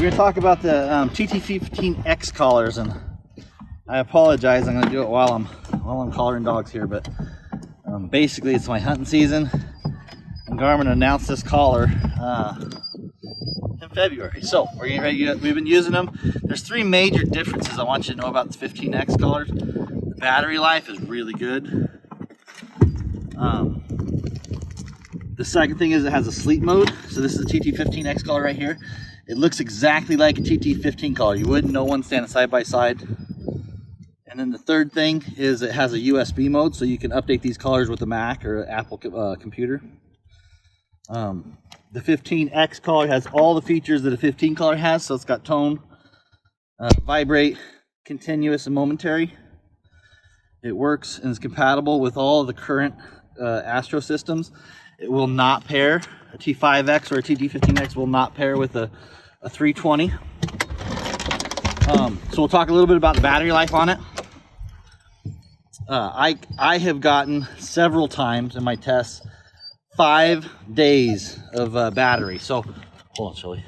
We're gonna talk about the TT15X collars, and I apologize. I'm gonna do it while I'm collaring dogs here, but basically it's my hunting season, and Garmin announced this collar in February. So we're getting ready. We've been using them. There's three major differences I want you to know about the 15X collars. The battery life is really good. The second thing is it has a sleep mode. So this is a TT15X collar right here. It looks exactly like a TT15 collar. You wouldn't know one standing side by side. And then the third thing is it has a USB mode, so you can update these collars with a Mac or an Apple computer. The 15X collar has all the features that a 15 collar has. So it's got tone, vibrate, continuous, and momentary. It works and is compatible with all of the current Astro systems. It will not pair. A T5X or a TT15X will not pair with a 320. So we'll talk a little bit about the battery life on it. I have gotten several times in my tests 5 days of battery. So hold on, Chili.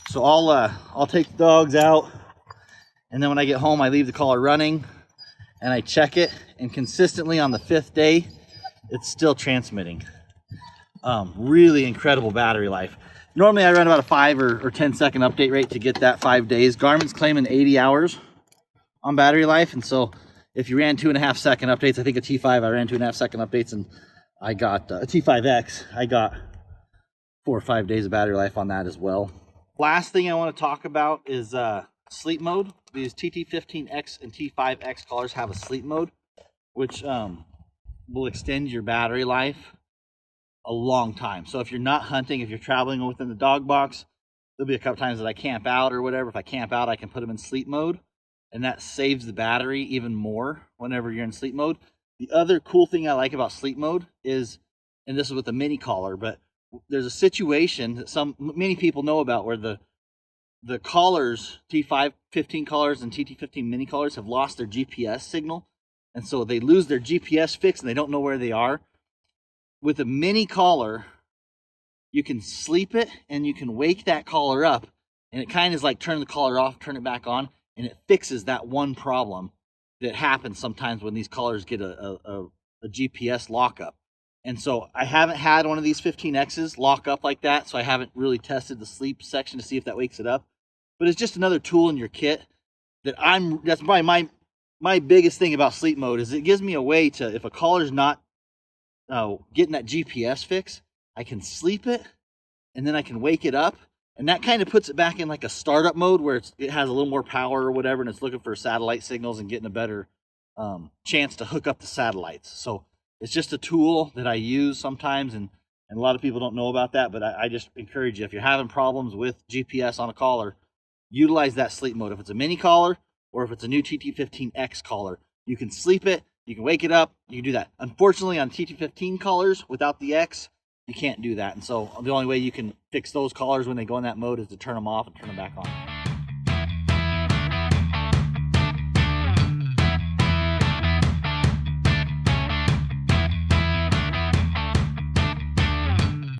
So I'll take the dogs out, and then when I get home, I leave the collar running, and I check it, and consistently on the 5th day, it's still transmitting. Really incredible battery life. Normally I run about a 5 or 10 second update rate to get that 5 days. Garmin's claiming 80 hours on battery life, and so if you ran 2.5 second updates, I think a T5 I ran 2.5 second updates, and I got a T5X, I got 4 or 5 days of battery life on that as well. Last thing I want to talk about is sleep mode. These TT15X and T5X collars have a sleep mode, which will extend your battery life a long time. So if you're not hunting, if you're traveling within the dog box, there'll be a couple times that I camp out or whatever. If I camp out, I can put them in sleep mode, and that saves the battery even more whenever you're in sleep mode. The other cool thing I like about sleep mode is, and this is with the mini collar, but there's a situation that many people know about where the collars, T515 collars and TT15 mini collars, have lost their GPS signal, and so they lose their GPS fix and they don't know where they are. With a mini collar, you can sleep it and you can wake that collar up, and it kind of is like turn the collar off, turn it back on, and it fixes that one problem that happens sometimes when these collars get a GPS lockup. And so I haven't had one of these 15Xs lock up like that, so I haven't really tested the sleep section to see if that wakes it up. But it's just another tool in your kit that's probably my biggest thing about sleep mode, is it gives me a way to, if a collar's not getting that GPS fix, I can sleep it and then I can wake it up, and that kind of puts it back in like a startup mode where it has a little more power or whatever, and it's looking for satellite signals and getting a better chance to hook up the satellites. So it's just a tool that I use sometimes, and a lot of people don't know about that, but I just encourage you, if you're having problems with GPS on a collar, utilize that sleep mode. If it's a mini collar or if it's a new TT15X collar, you can sleep it, you can wake it up, you can do that. Unfortunately, on TT15 collars without the X, you can't do that. And so the only way you can fix those collars when they go in that mode is to turn them off and turn them back on.